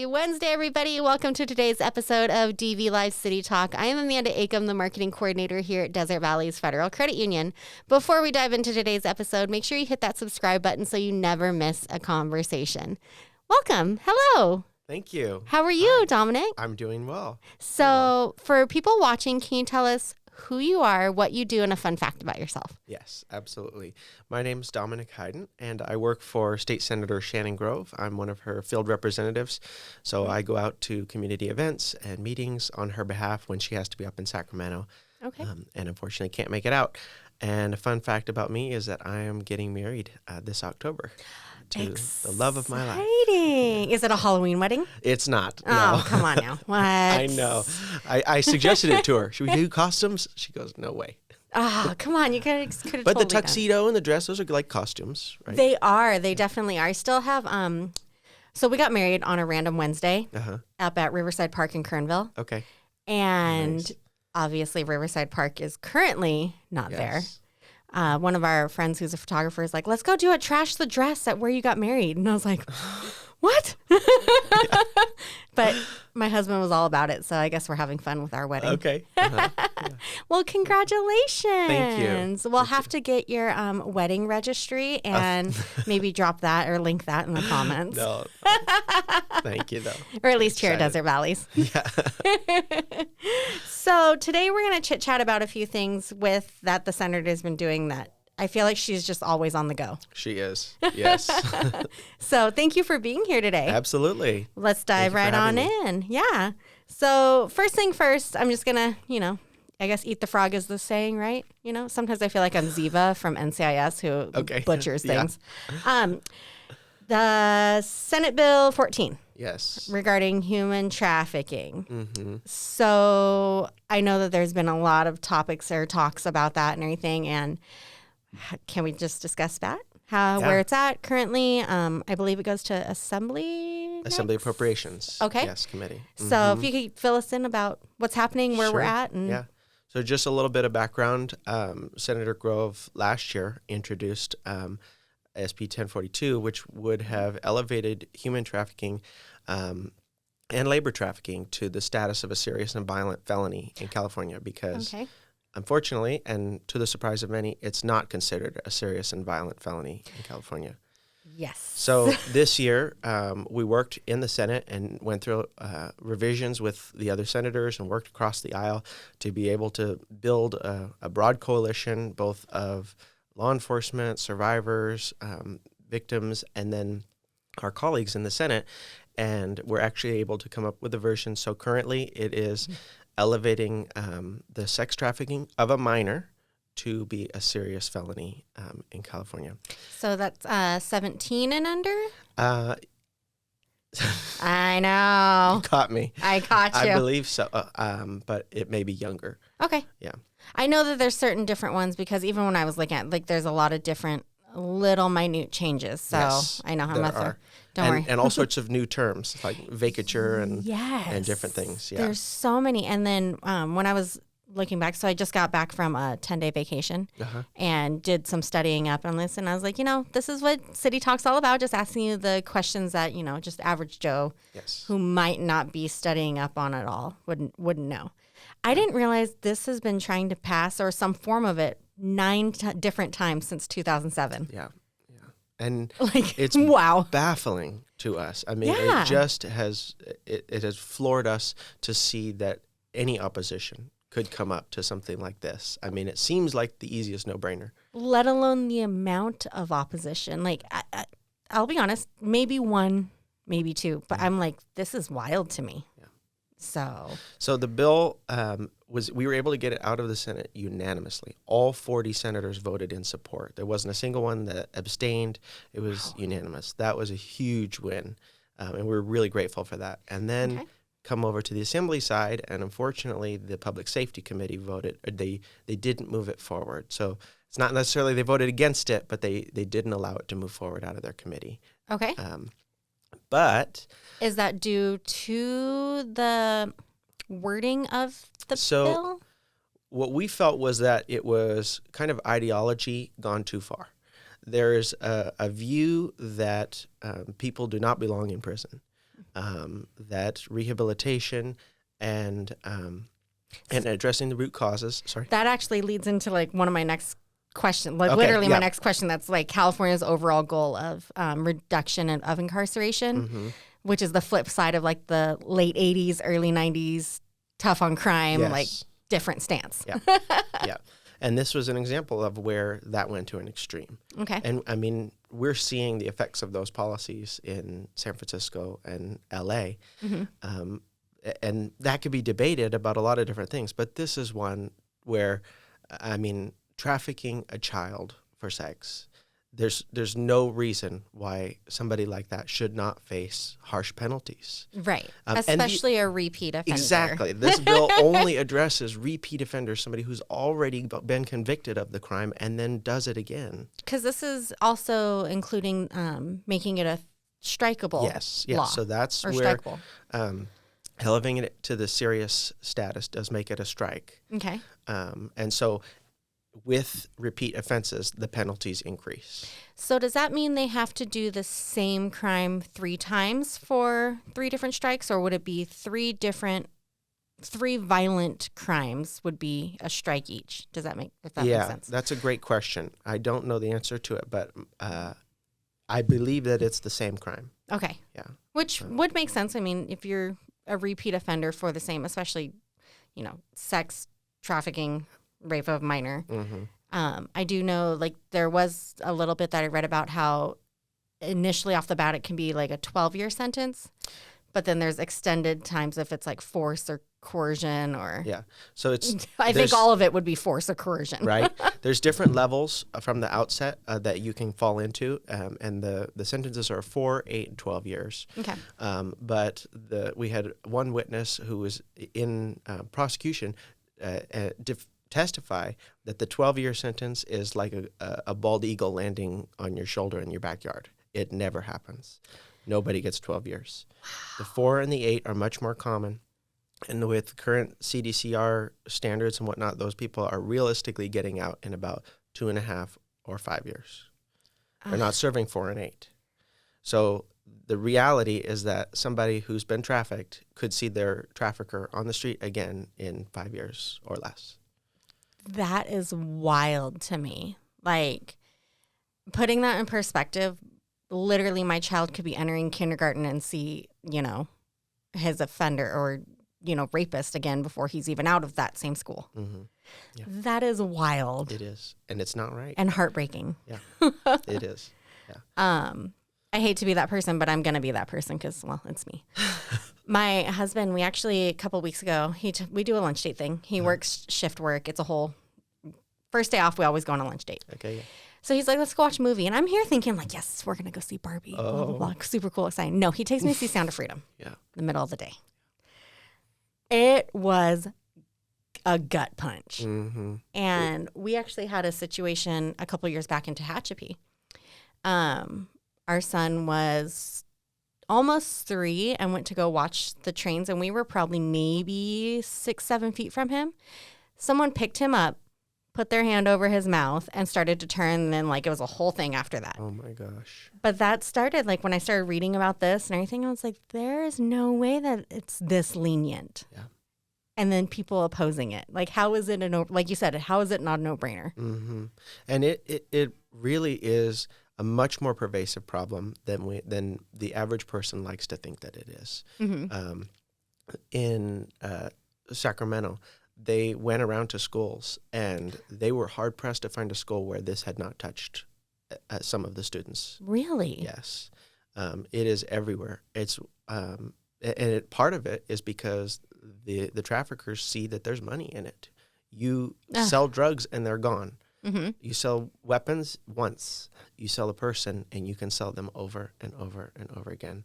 Wednesday, everybody. Welcome to today's episode of DV Live City Talk. I am Amanda Acom, the marketing coordinator here at Desert Valleys Federal Credit Union. Before we dive into today's episode, make sure you hit that subscribe button so you never miss a conversation. Welcome. Hello. Thank you. How are you, Dominic? I'm doing well. So for people watching, can you tell us who you are, what you do, and a fun fact about yourself? Yes, absolutely. My name is Dominic Heiden, and I work for State Senator Shannon Grove. I'm one of her field representatives, so I go out to community events and meetings on her behalf when she has to be up in Sacramento. Okay. And unfortunately can't make it out. And a fun fact about me is that I am getting married this October to the love of my life. Exciting. Is it a Halloween wedding? It's not. Oh, No. come on now. What? I know. I suggested it to her. Should we do costumes? She goes, no way. Oh, come on. You could have But totally the tuxedo and the dress, those are like costumes, right? They are. They definitely are. I still have, so we got married on a random Wednesday up at Riverside Park in Kernville. Okay. And Nice. obviously Riverside Park is currently not there. Yes. One of our friends who's a photographer is like, let's go do a trash the dress at where you got married. And I was like, what? But my husband was all about it. So I guess we're having fun with our wedding. Okay. Well, congratulations. Thank you. We'll have to get your wedding registry and maybe drop that or link that in the comments. No. Thank you, though. Or at least here at Excited. Desert Valleys. Yeah. So today we're going to chit chat about a few things with that the senator's been doing that I feel like she's just always on the go. She is. Yes. So thank you for being here today. Absolutely. Let's dive Thank you for right on having in. Yeah. So first thing first, I'm just going to, I guess eat the frog is the saying, right? Sometimes I feel like I'm Ziva from NCIS who Okay. butchers Yeah. things. The Senate Bill 14 Yes. regarding human trafficking. Mm-hmm. So I know that there's been a lot of topics or talks about that and everything. And can we just discuss that? Where it's at currently? I believe it goes to Assembly next? Appropriations. Okay. Yes, committee. So if you could fill us in about what's happening, where we're Sure. at. And Yeah. So just a little bit of background. Senator Grove last year introduced SB 1042, which would have elevated human trafficking and labor trafficking to the status of a serious and violent felony in California because, unfortunately, and to the surprise of many, it's not considered a serious and violent felony in California. Yes. So this year, we worked in the Senate and went through revisions with the other senators and worked across the aisle to be able to build a broad coalition, both of law enforcement, survivors, victims, and then our colleagues in the Senate. And we're actually able to come up with a version. So currently it is elevating the sex trafficking of a minor to be a serious felony in California. So that's 17 and under? You I know. caught me. I caught you. I believe so, but it may be younger. Okay. Yeah. I know that there's certain different ones because even when I was looking at, there's a lot of different little minute changes. So Yes, I know how there much. are. Don't worry. And all sorts of new terms like vacature and Yes. different things. Yeah. There's so many. And then when I was looking back, so I just got back from a 10-day vacation and did some studying up on this. And I was like, this is what City Talk's all about, just asking you the questions that, just average Joe who might not be studying up on it all wouldn't know. I didn't realize this has been trying to pass or some form of it 9 different times since 2007. Yeah. And Like, it's wow. baffling to us. I mean, Yeah. it just has it has floored us to see that any opposition could come up to something like this. I mean, it seems like the easiest no-brainer. Let alone the amount of opposition. Like, I'll be honest, maybe 1, maybe 2, but I'm like, this is wild to me. Yeah. So the bill we were able to get it out of the Senate unanimously. All 40 senators voted in support. There wasn't a single one that abstained. It was unanimous. That was a huge win, and we're really grateful for that. And then come over to the Assembly side, and unfortunately, the Public Safety Committee voted. They didn't move it forward. So it's not necessarily they voted against it, but they didn't allow it to move forward out of their committee. okay. But Is that due to the wording of the bill? What we felt was that it was kind of ideology gone too far. There's a view that people do not belong in prison. that rehabilitation and addressing the root causes. Sorry. That actually leads into like one of my next question, like Okay, literally yeah. my next question. That's like California's overall goal of reduction of incarceration, Mm-hmm. which is the flip side of like the late 80s, early 90s, tough on crime, Yes. like different stance. Yeah. Yeah. And this was an example of where that went to an extreme. Okay. And I mean, we're seeing the effects of those policies in San Francisco and LA. Mm-hmm. And that could be debated about a lot of different things. But this is one where, I mean, trafficking a child for sex, there's no reason why somebody like that should not face harsh penalties. Right. And Especially a repeat offender. Exactly. This bill only addresses repeat offenders, somebody who's already been convicted of the crime and then does it again. Because this is also including making it a strikeable Yes. Yeah. law. So that's or where strikeable. elevating it to the serious status does make it a strike. Okay. And so with repeat offenses, the penalties increase. So does that mean they have to do the same crime 3 times for 3 different strikes, or would it be 3 violent crimes would be a strike each? Does that make sense? Yeah, that's a great question. I don't know the answer to it, but I believe that it's the same crime. Okay. Yeah. Which would make sense. I mean, if you're a repeat offender for the same, especially, sex, trafficking, rape of minor. Mm-hmm. I do know, like, there was a little bit that I read about how initially off the bat it can be like a 12-year sentence, but then there's extended times if it's like force or coercion or... Yeah. So I think all of it would be force or coercion. Right. There's different levels from the outset that you can fall into, and the sentences are 4, 8, and 12 years. Okay. But we had one witness who was in prosecution testify that the 12-year sentence is like a bald eagle landing on your shoulder in your backyard. It never happens. Nobody gets 12 years. Wow. The 4 and the 8 are much more common. And with current CDCR standards and whatnot, those people are realistically getting out in about 2.5 or 5 years. They're not serving 4 and 8. So the reality is that somebody who's been trafficked could see their trafficker on the street again in 5 years or less. That is wild to me. Like, putting that in perspective, literally my child could be entering kindergarten and see, his offender or, rapist again before he's even out of that same school. Mm-hmm. Yeah. That is wild. It is. And it's not right. And heartbreaking. Yeah, it is. Yeah. I hate to be that person, but I'm going to be that person because, well, it's me. My husband, we actually, a couple weeks ago, we do a lunch date thing. He works shift work. It's a whole, first day off, we always go on a lunch date. Okay. Yeah. So he's like, let's go watch a movie. And I'm here thinking like, yes, we're going to go see Barbie. Blah, blah, blah. Super cool, exciting. No, he takes me to see Sound of Freedom. Yeah. In the middle of the day. It was a gut punch. Mm-hmm. And we actually had a situation a couple years back in Tehachapi. Our son was almost 3 and went to go watch the trains, and we were probably maybe 6-7 feet from him. Someone picked him up, put their hand over his mouth, and started to turn, and then it was a whole thing after that. Oh my gosh. But that started when I started reading about this and everything, I was like, there is no way that it's this lenient. Yeah. And then people opposing it. How is it like you said, how is it not a no-brainer? Mm-hmm. And it really is a much more pervasive problem than the average person likes to think that it is. Mm-hmm. In Sacramento, they went around to schools, and they were hard-pressed to find a school where this had not touched some of the students. Really? Yes. It is everywhere. It's part of it is because the traffickers see that there's money in it. You sell drugs, and they're gone. Mm-hmm. You sell weapons once. You sell a person, and you can sell them over and over and over again.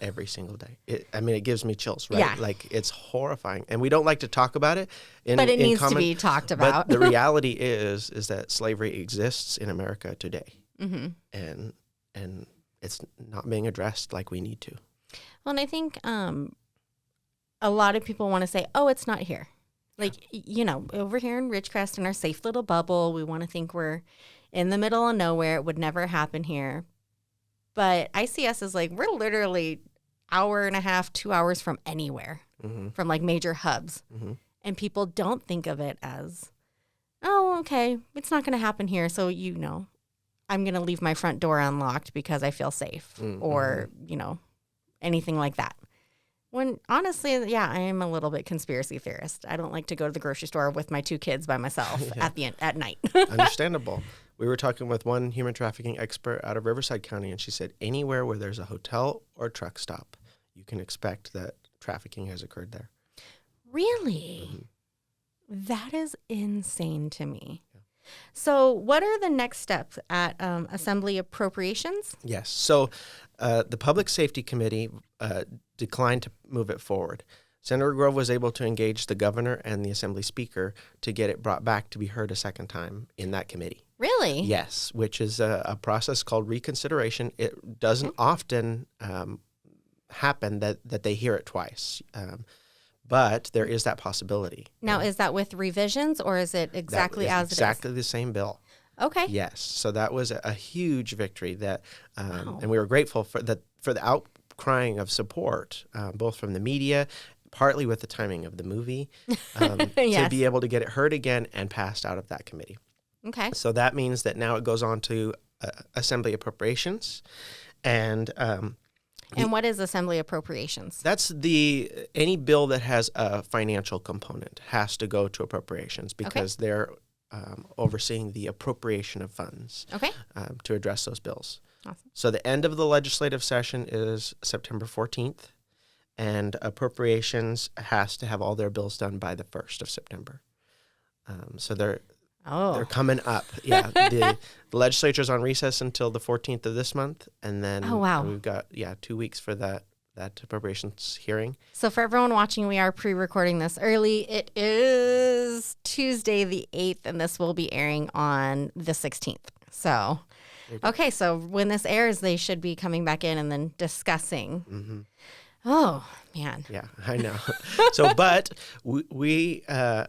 Every single day. It gives me chills, right? Yeah. It's horrifying. And we don't like to talk about it. But it needs to be talked about. But the reality is that slavery exists in America today. Mm-hmm. And it's not being addressed like we need to. Well, and I think a lot of people want to say, oh, it's not here. Over here in Ridgecrest in our safe little bubble, we want to think we're in the middle of nowhere. It would never happen here. But I see us as we're literally hour and a half, 2 hours from anywhere, from like major hubs. And people don't think of it as, oh, okay, it's not going to happen here. So, I'm going to leave my front door unlocked because I feel safe or, anything like that. When honestly, I am a little bit conspiracy theorist. I don't like to go to the grocery store with my 2 kids by myself at night. Understandable. We were talking with one human trafficking expert out of Riverside County, and she said anywhere where there's a hotel or truck stop, you can expect that trafficking has occurred there. Really? That is insane to me. Yeah. So what are the next steps at Assembly Appropriations? Yes. So the Public Safety Committee declined to move it forward. Senator Grove was able to engage the governor and the Assembly Speaker to get it brought back to be heard a second time in that committee. Really? Yes, which is a process called reconsideration. It doesn't often happen that they hear it twice. But there is that possibility. Now, is that with revisions or is it exactly as it is? Exactly the same bill. Okay. Yes. So that was a huge victory that, and we were grateful for the outcrying of support, both from the media, partly with the timing of the movie, to be able to get it heard again and passed out of that committee. Okay. So that means that now it goes on to Assembly Appropriations, and what is Assembly Appropriations? That's any bill that has a financial component has to go to appropriations because they're overseeing the appropriation of funds to address those bills. Awesome. So the end of the legislative session is September 14th, and appropriations has to have all their bills done by the 1st of September. So they're coming up. Yeah, the legislature's on recess until the 14th of this month, and then we've got 2 weeks for that appropriations hearing. So for everyone watching, we are pre-recording this early. It is Tuesday the 8th, and this will be airing on the 16th. So, so when this airs, they should be coming back in and then discussing. Mm-hmm. Oh, man. Yeah, I know. So, but we I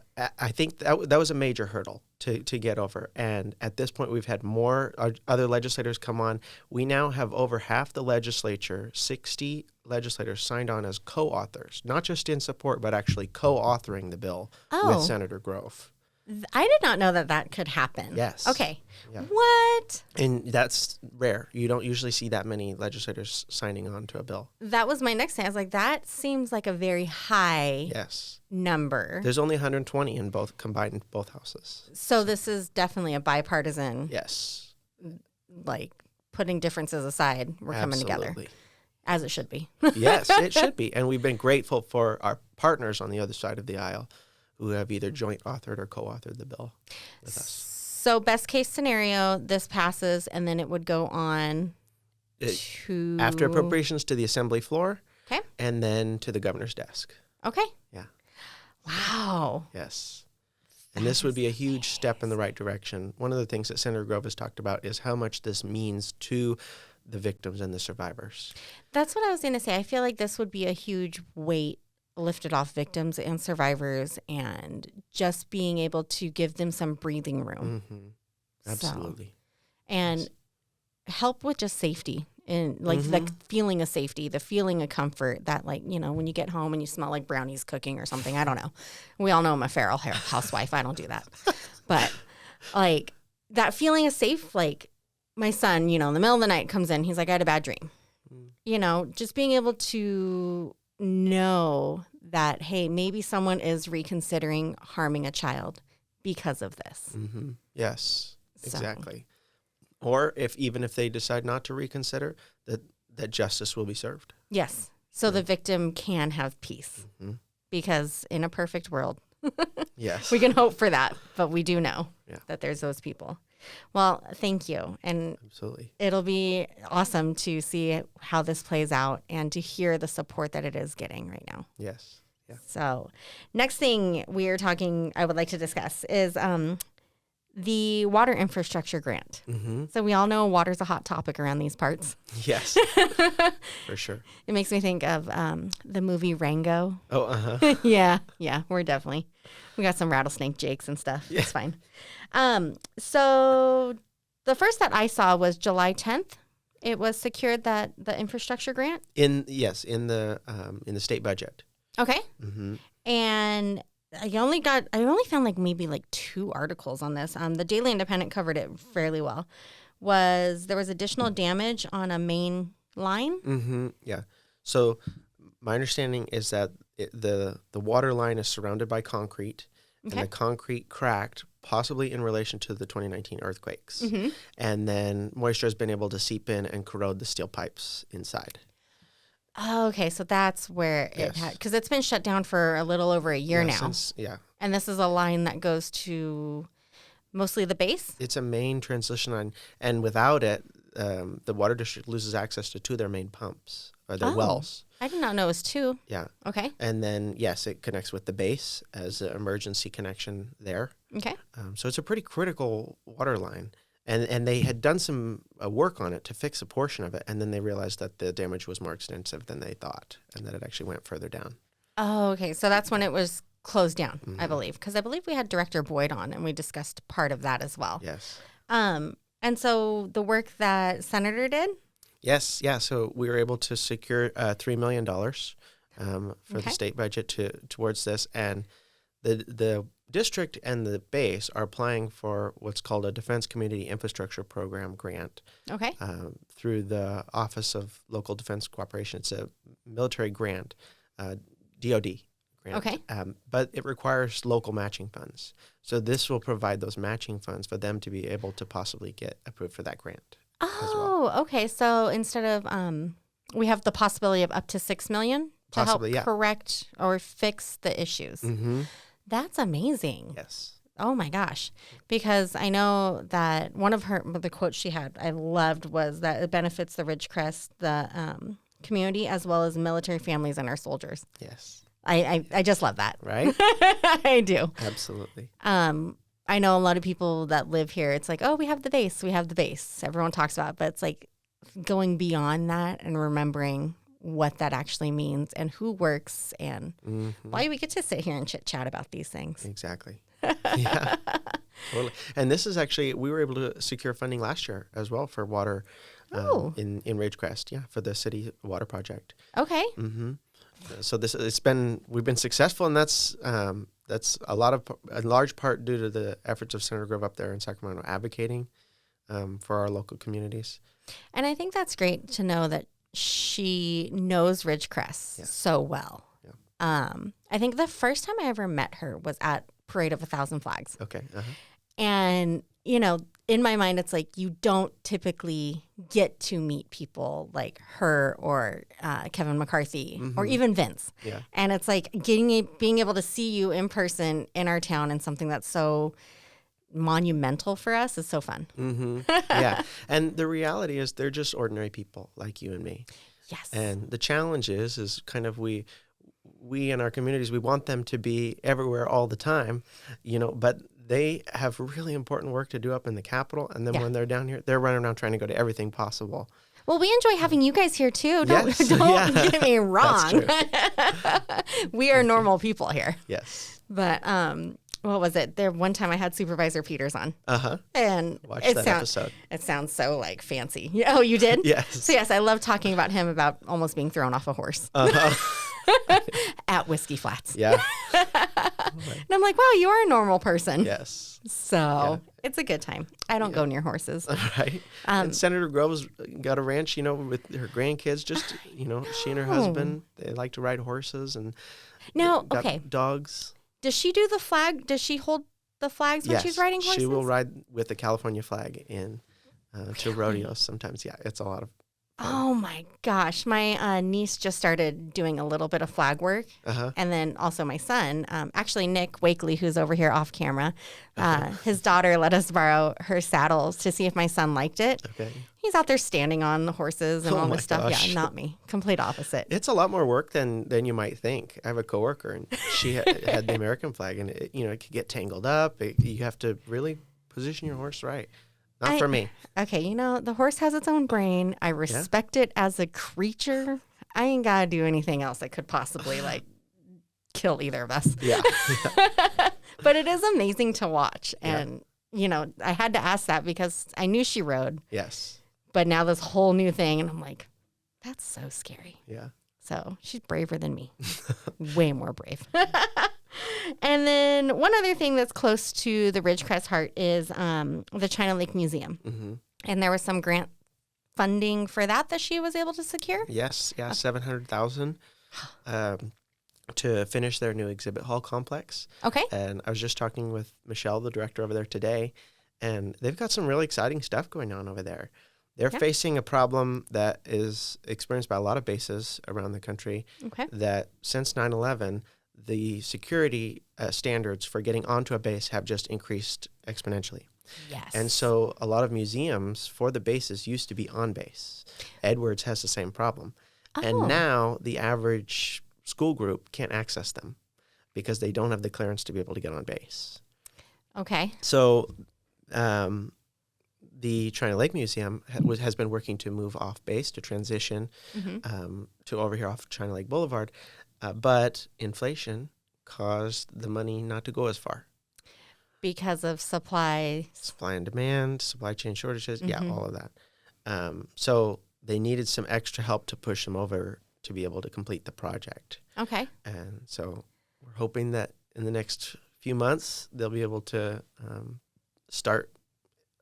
think that was a major hurdle to get over. And at this point, we've had more other legislators come on. We now have over half the legislature, 60 legislators signed on as co-authors, not just in support, but actually co-authoring the bill with Senator Grove. I did not know that could happen. Yes. Okay. Yeah. What? And that's rare. You don't usually see that many legislators signing on to a bill. That was my next thing. I was like, that seems like a very high number. There's only 120 in combined in both houses. So this is definitely a bipartisan. Yes. Like putting differences aside, we're coming together. As it should be. Yes, it should be. And we've been grateful for our partners on the other side of the aisle who have either joint authored or co-authored the bill with us. So best case scenario, this passes, and then it would go on to... After appropriations to the Assembly floor, okay, and then to the governor's desk. Okay. Yeah. Wow. Yes. And this would be a huge step in the right direction. One of the things that Senator Grove has talked about is how much this means to the victims and the survivors. That's what I was going to say. I feel like this would be a huge weight lifted off victims and survivors, and just being able to give them some breathing room. Mm-hmm. Absolutely. And help with just safety and like the feeling of safety, the feeling of comfort that, like, when you get home and you smell like brownies cooking or something. I don't know. We all know I'm a feral housewife. I don't do that. But like that feeling of safe, like my son, in the middle of the night comes in, he's like, I had a bad dream. Just being able to know that, hey, maybe someone is reconsidering harming a child because of this. Mm-hmm. Yes, exactly. Or even if they decide not to reconsider, that justice will be served. Yes. So the victim can have peace, because in a perfect world, yes, we can hope for that, but we do know that there's those people. Well, thank you. And absolutely, it'll be awesome to see how this plays out and to hear the support that it is getting right now. Yes. Yeah. So next thing I would like to discuss is the water infrastructure grant. Mm-hmm. So we all know water's a hot topic around these parts. Yes, for sure. It makes me think of the movie Rango. Oh, uh-huh. Yeah, we got some rattlesnake jakes and stuff. Yeah. It's fine. So the first that I saw was July 10th. It was secured that the infrastructure grant? In the state budget. Okay. Mm-hmm. And I only found like maybe like 2 articles on this. The Daily Independent covered it fairly well. There was additional damage on a main line? Mm-hmm. Yeah. So my understanding is that the water line is surrounded by concrete, and the concrete cracked, possibly in relation to the 2019 earthquakes. Mm-hmm. And then moisture has been able to seep in and corrode the steel pipes inside. Oh, okay. So that's where it had, because it's been shut down for a little over a year now. And this is a line that goes to mostly the base? It's a main transition line. And without it, the water district loses access to 2 of their main pumps, or their wells. I did not know it was 2. Yeah. Okay. And then, yes, it connects with the base as an emergency connection there. Okay. So it's a pretty critical water line. And they had done some work on it to fix a portion of it, and then they realized that the damage was more extensive than they thought, and that it actually went further down. Oh, okay. So that's when it was closed down, I believe, because I believe we had Director Boyd on, and we discussed part of that as well. Yes. And so the work that Senator did? Yes, yeah. So we were able to secure $3 million for the state budget towards this, and the district and the base are applying for what's called a Defense Community Infrastructure Program grant. Okay. Through the Office of Local Defense Cooperation. It's a military grant, DOD grant. Okay. But it requires local matching funds. So this will provide those matching funds for them to be able to possibly get approved for that grant. Oh, okay. So instead of we have the possibility of up to $6 million to help correct or fix the issues. Mm-hmm. That's amazing. Yes. Oh my gosh. Because I know that one of the quotes she had I loved was that it benefits the Ridgecrest, the community, as well as military families and our soldiers. Yes. I just love that. Right? I do. Absolutely. I know a lot of people that live here, it's like, oh, we have the base. Everyone talks about it, but it's like going beyond that and remembering what that actually means and who works and why we get to sit here and chit chat about these things. Exactly. Yeah. Totally. And this is actually, we were able to secure funding last year as well for water in Ridgecrest, for the city water project. Okay. Mm-hmm. So we've been successful, and that's a large part due to the efforts of Senator Grove up there in Sacramento advocating for our local communities. And I think that's great to know that she knows Ridgecrest so well. Yeah. I think the first time I ever met her was at Parade of 1,000 Flags. Okay. Uh-huh. And, in my mind, it's like you don't typically get to meet people like her or Kevin McCarthy or even Vince. Yeah. And it's like being able to see you in person in our town and something that's so monumental for us is so fun. Mm-hmm. Yeah. And the reality is they're just ordinary people like you and me. Yes. And the challenge is kind of we in our communities, we want them to be everywhere all the time, but they have really important work to do up in the Capitol. And then when they're down here, they're running around trying to go to everything possible. Well, we enjoy having you guys here too. Don't get me wrong. We are normal people here. Yes. But what was it? There one time I had Supervisor Peters on. Uh-huh. And watch that episode. It sounds so like fancy. Oh, you did? Yes. So yes, I love talking about him about almost being thrown off a horse. Uh-huh. At Whiskey Flats. Yeah. And I'm like, wow, you are a normal person. Yes. So it's a good time. I don't go near horses. Right. And Senator Grove's got a ranch, with her grandkids. Just, she and her husband, they like to ride horses and dogs. Does she do the flag? Does she hold the flags when she's riding horses? She will ride with the California flag to rodeos sometimes. Yeah, it's a lot of fun. Oh my gosh. My niece just started doing a little bit of flag work. Uh-huh. And then also my son, actually Nick Wakely, who's over here off camera, his daughter let us borrow her saddles to see if my son liked it. Okay. He's out there standing on the horses and all this stuff. Gosh. Yeah, not me. Complete opposite. It's a lot more work than you might think. I have a coworker, and she had the American flag, and it could get tangled up. You have to really position your horse right. Not for me. Okay, the horse has its own brain. I respect it as a creature. I ain't got to do anything else that could possibly, kill either of us. Yeah. But it is amazing to watch. And, I had to ask that because I knew she rode. Yes. But now this whole new thing, and I'm like, that's so scary. Yeah. So she's braver than me. Way more brave. And then one other thing that's close to the Ridgecrest Heart is the China Lake Museum. Mm-hmm. And there was some grant funding for that she was able to secure? Yes. Yeah, $700,000 to finish their new exhibit hall complex. Okay. And I was just talking with Michelle, the director over there today, and they've got some really exciting stuff going on over there. They're facing a problem that is experienced by a lot of bases around the country. Okay. That since 9/11, the security standards for getting onto a base have just increased exponentially. Yes. And so a lot of museums for the bases used to be on base. Edwards has the same problem. Oh. And now the average school group can't access them because they don't have the clearance to be able to get on base. Okay. So the China Lake Museum has been working to move off base, to transition to over here off China Lake Boulevard. But inflation caused the money not to go as far. Because of supply and demand, supply chain shortages, all of that. So they needed some extra help to push them over to be able to complete the project. Okay. And so we're hoping that in the next few months, they'll be able to start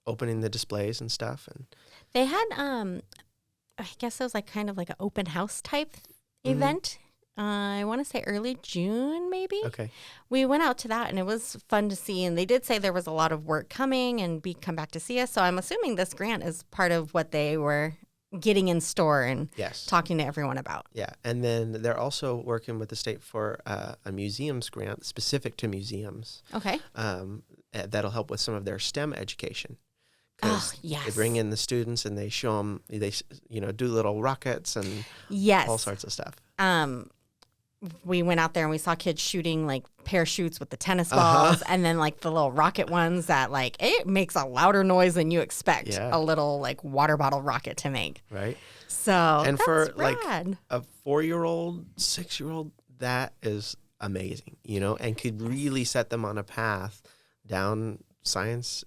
opening the displays and stuff. And they had, I guess it was like kind of like an open house type event. I want to say early June, maybe. Okay. We went out to that, and it was fun to see. And they did say there was a lot of work coming and come back to see us. So I'm assuming this grant is part of what they were getting in store and talking to everyone about. Yeah. And then they're also working with the state for a museums grant specific to museums. Okay. That'll help with some of their STEM education. Oh, yes. They bring in the students and they show them, they do little rockets and all sorts of stuff. We went out there and we saw kids shooting like parachutes with the tennis balls and then like the little rocket ones that like it makes a louder noise than you expect a little like water bottle rocket to make. Right. So and that's for rad. Like a 4-year-old, 6-year-old, that is amazing, and could really set them on a path down science,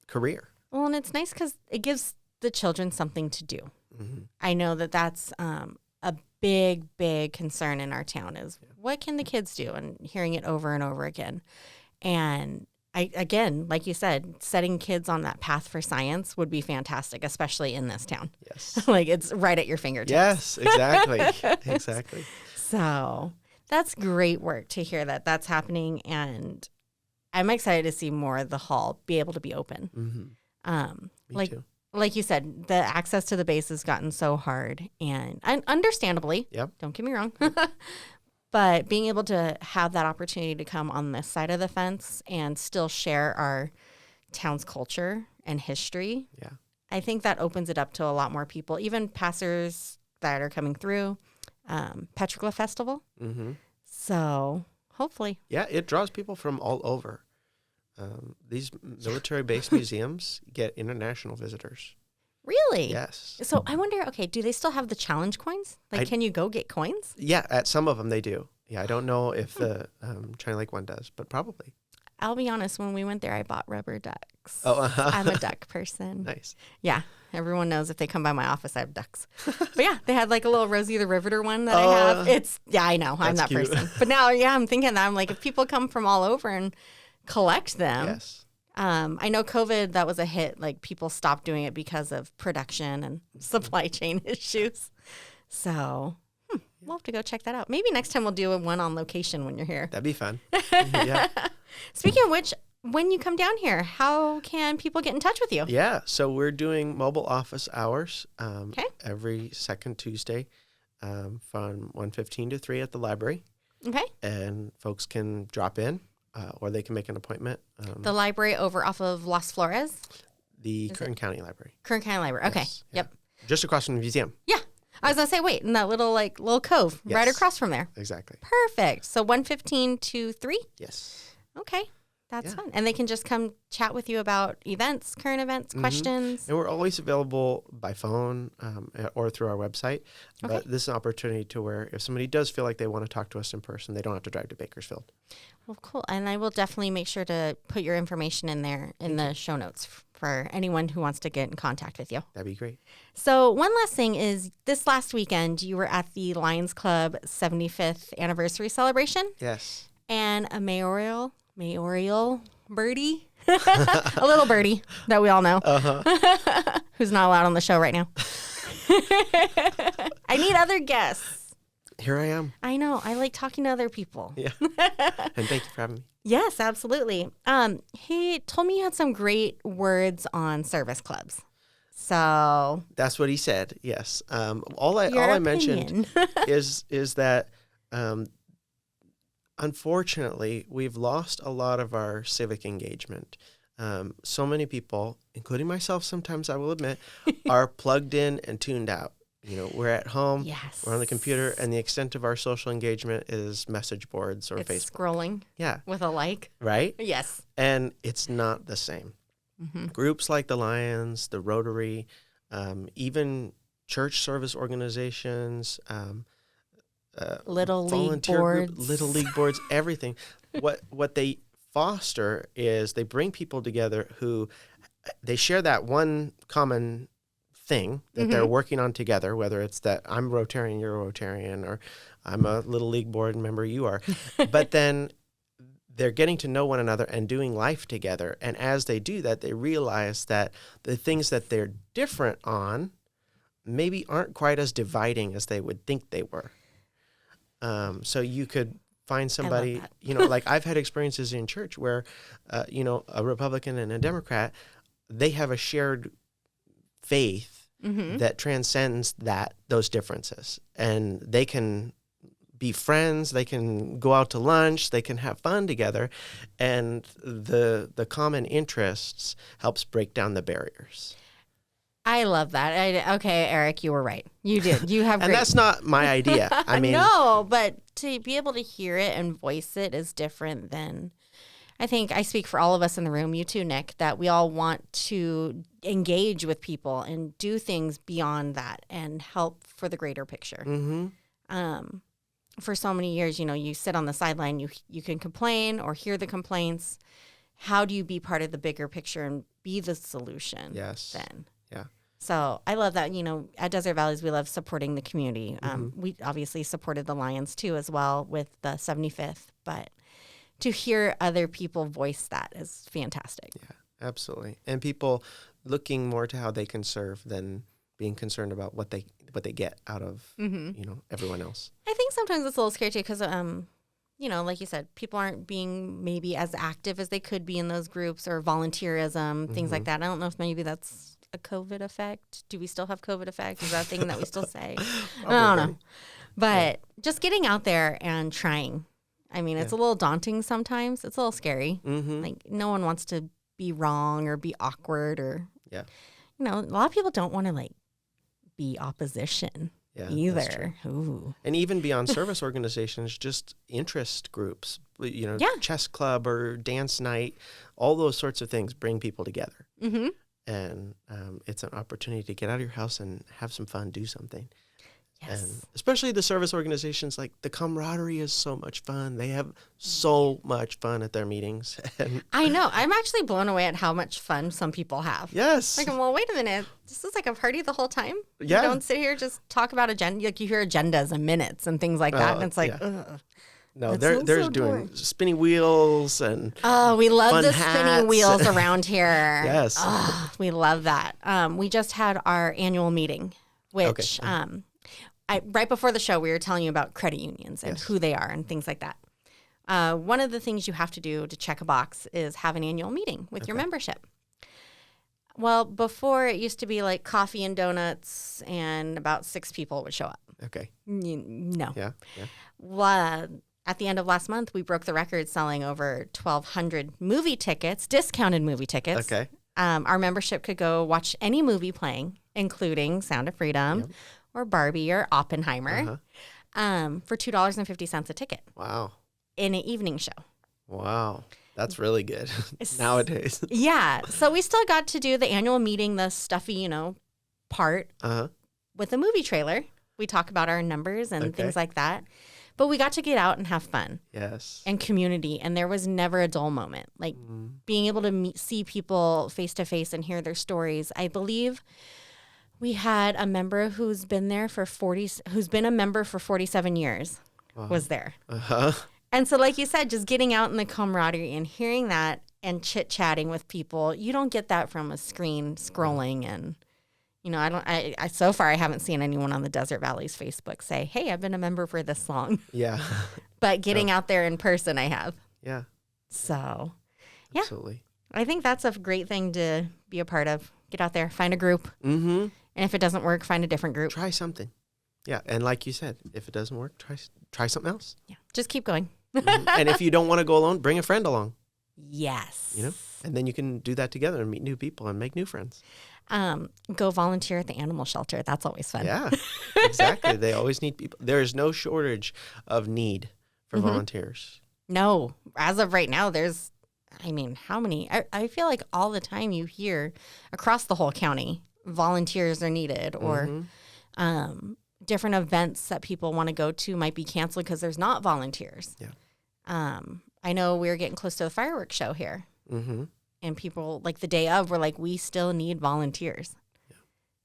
career. Well, and it's nice because it gives the children something to do. Mm-hmm. I know that's a big concern in our town is what can the kids do, and hearing it over and over again. And again, like you said, setting kids on that path for science would be fantastic, especially in this town. Yes. Like it's right at your fingertips. Yes, exactly. Exactly. So that's great work to hear that that's happening. And I'm excited to see more of the hall be able to be open. Mm-hmm. Me too. Like you said, the access to the base has gotten so hard, and understandably, don't get me wrong, but being able to have that opportunity to come on this side of the fence and still share our town's culture and history, I think that opens it up to a lot more people, even passers that are coming through, Petroglyph Festival. Mm-hmm. So hopefully. Yeah, it draws people from all over. These military-based museums get international visitors. Really? Yes. So I wonder, do they still have the challenge coins? Like, can you go get coins? Yeah, at some of them they do. Yeah, I don't know if the China Lake one does, but probably. I'll be honest, when we went there, I bought rubber ducks. Oh, I'm a duck person. Nice. Yeah. Everyone knows if they come by my office, I have ducks. But yeah, they had like a little Rosie the Riveter one that I have. I know. I'm that cute. person. But now, I'm thinking that I'm like, if people come from all over and collect them. Yes. I know COVID, that was a hit. Like people stopped doing it because of production and supply chain issues. So we'll have to go check that out. Maybe next time we'll do one on location when you're here. That'd be fun. Yeah. Speaking of which, when you come down here, how can people get in touch with you? Yeah. So we're doing mobile office hours every second Tuesday from 1:15 to 3 at the library. Okay. And folks can drop in. Or they can make an appointment. The library over off of Las Flores? The Kern County Library. Kern County Library. Okay. Yes, Yep. Just across from the museum. Yeah. I was going to say, wait, in that little cove right across from there. Exactly. Perfect. So 1:15 to 3? Yes. Okay. That's fun. And they can just come chat with you about events, current events, questions. And we're always available by phone or through our website. Okay. But this is an opportunity to where if somebody does feel like they want to talk to us in person, they don't have to drive to Bakersfield. Well, cool. And I will definitely make sure to put your information in there in the show notes for anyone who wants to get in contact with you. That'd be great. So one last thing is this last weekend, you were at the Lions Club 75th anniversary celebration. Yes. And a mayoral birdie, a little birdie that we all know, who's not allowed on the show right now. I need other guests. Here I am. I know. I like talking to other people. Yeah. And thank you for having me. Yes, absolutely. He told me you had some great words on service clubs. So that's what he said. Yes. All I mentioned is that unfortunately we've lost a lot of our civic engagement. So many people, including myself, sometimes I will admit, are plugged in and tuned out. You know, we're at home, we're on the computer, and the extent of our social engagement is message boards or Facebook. Scrolling with a like. Right? Yes. And it's not the same. Groups like the Lions, the Rotary, even church service organizations, Little League boards. Little League boards, everything. What they foster is they bring people together who they share that one common thing that they're working on together, whether it's that I'm Rotarian, you're Rotarian, or I'm a Little League board member, you are. But then they're getting to know one another and doing life together. And as they do that, they realize that the things that they're different on maybe aren't quite as dividing as they would think they were. So you could find somebody, like I've had experiences in church where, a Republican and a Democrat, they have a shared faith that transcends those differences, and they can be friends, they can go out to lunch, they can have fun together, and the common interests helps break down the barriers. I love that. Okay, Eric, you were right. You did. You have and that's not my idea. I mean, no, but to be able to hear it and voice it is different than. I think I speak for all of us in the room, you too, Nick, that we all want to engage with people and do things beyond that and help for the greater picture. For so many years, you sit on the sideline, you can complain or hear the complaints. How do you be part of the bigger picture and be the solution? Yes. Then. Yeah. So I love that, at Desert Valleys, we love supporting the community. We obviously supported the Lions too as well with the 75th, but to hear other people voice that is fantastic. Yeah, absolutely. And people looking more to how they can serve than being concerned about what they get out of, everyone else. I think sometimes it's a little scary too because, like you said, people aren't being maybe as active as they could be in those groups or volunteerism, things like that. I don't know if maybe that's a COVID effect. Do we still have COVID effect? Is that a thing that we still say? I don't know. But just getting out there and trying. I mean, it's a little daunting sometimes. It's a little scary. Like, no one wants to be wrong or be awkward or, a lot of people don't want to, be opposition either. Ooh. And even beyond service organizations, just interest groups, chess club or dance night, all those sorts of things bring people together. And it's an opportunity to get out of your house and have some fun, do something. Yes. And especially the service organizations, the camaraderie is so much fun. They have so much fun at their meetings. And I know. I'm actually blown away at how much fun some people have. Yes. Well, wait a minute. This is like a party the whole time? Yeah. You don't sit here just talk about agenda. You hear agendas and minutes and things like that. And it's like, ugh. No, they're doing spinning wheels and we love fun the hats. spinning wheels around here. Yes. We love that. We just had our annual meeting, which right before the show, we were telling you about credit unions and who they are and things like that. One of the things you have to do to check a box is have an annual meeting with your membership. Well, before it used to be like coffee and donuts and about 6 people would show up. Okay. No. Yeah. Well, at the end of last month, we broke the record selling over 1,200 movie tickets, discounted movie tickets. Okay. Our membership could go watch any movie playing, including Sound of Freedom or Barbie or Oppenheimer, for $2.50 a ticket. Wow. In an evening show. Wow. That's really good nowadays. Yeah. So we still got to do the annual meeting, the stuffy, part with a movie trailer. We talk about our numbers and things like that. But we got to get out and have fun. Yes. And community. And there was never a dull moment. Like being able to see people face to face and hear their stories. I believe we had a member who's been a member for 47 years was there. Uh-huh. And so, like you said, just getting out in the camaraderie and hearing that and chit-chatting with people, you don't get that from a screen scrolling. And, I so far I haven't seen anyone on the Desert Valley's Facebook say, hey, I've been a member for this long. Yeah. But getting out there in person, I have. Yeah. So, yeah. Absolutely. I think that's a great thing to be a part of. Get out there, find a group. Mm-hmm. And if it doesn't work, find a different group. Try something. Yeah. And like you said, if it doesn't work, try something else. Yeah. Just keep going. And if you don't want to go alone, bring a friend along. Yes. And then you can do that together and meet new people and make new friends. Go volunteer at the animal shelter. That's always fun. Yeah, exactly. They always need people. There is no shortage of need for volunteers. No. As of right now, how many? I feel like all the time you hear across the whole county, volunteers are needed or different events that people want to go to might be canceled because there's not volunteers. Yeah. I know we're getting close to the fireworks show here. Mm-hmm. And people, like the day of, were like, we still need volunteers. Yeah.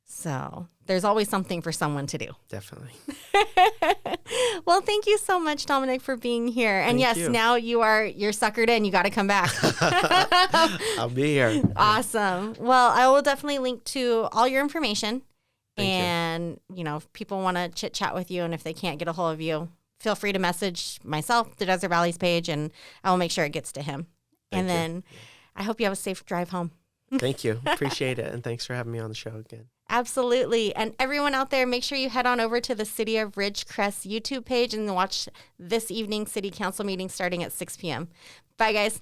So there's always something for someone to do. Definitely. Well, thank you so much, Dominic, for being here. And Thank yes, you. Now you're suckered in. You got to come back. I'll be here. Awesome. Well, I will definitely link to all your information. Thank you. If people want to chit chat with you and if they can't get a hold of you, feel free to message myself, the Desert Valley's page, and I will make sure it gets to him. Thank you. I hope you have a safe drive home. Thank you. Appreciate it. And thanks for having me on the show again. Absolutely. And everyone out there, make sure you head on over to the City of Ridgecrest YouTube page and watch this evening's City Council meeting starting at 6 p.m. Bye, guys.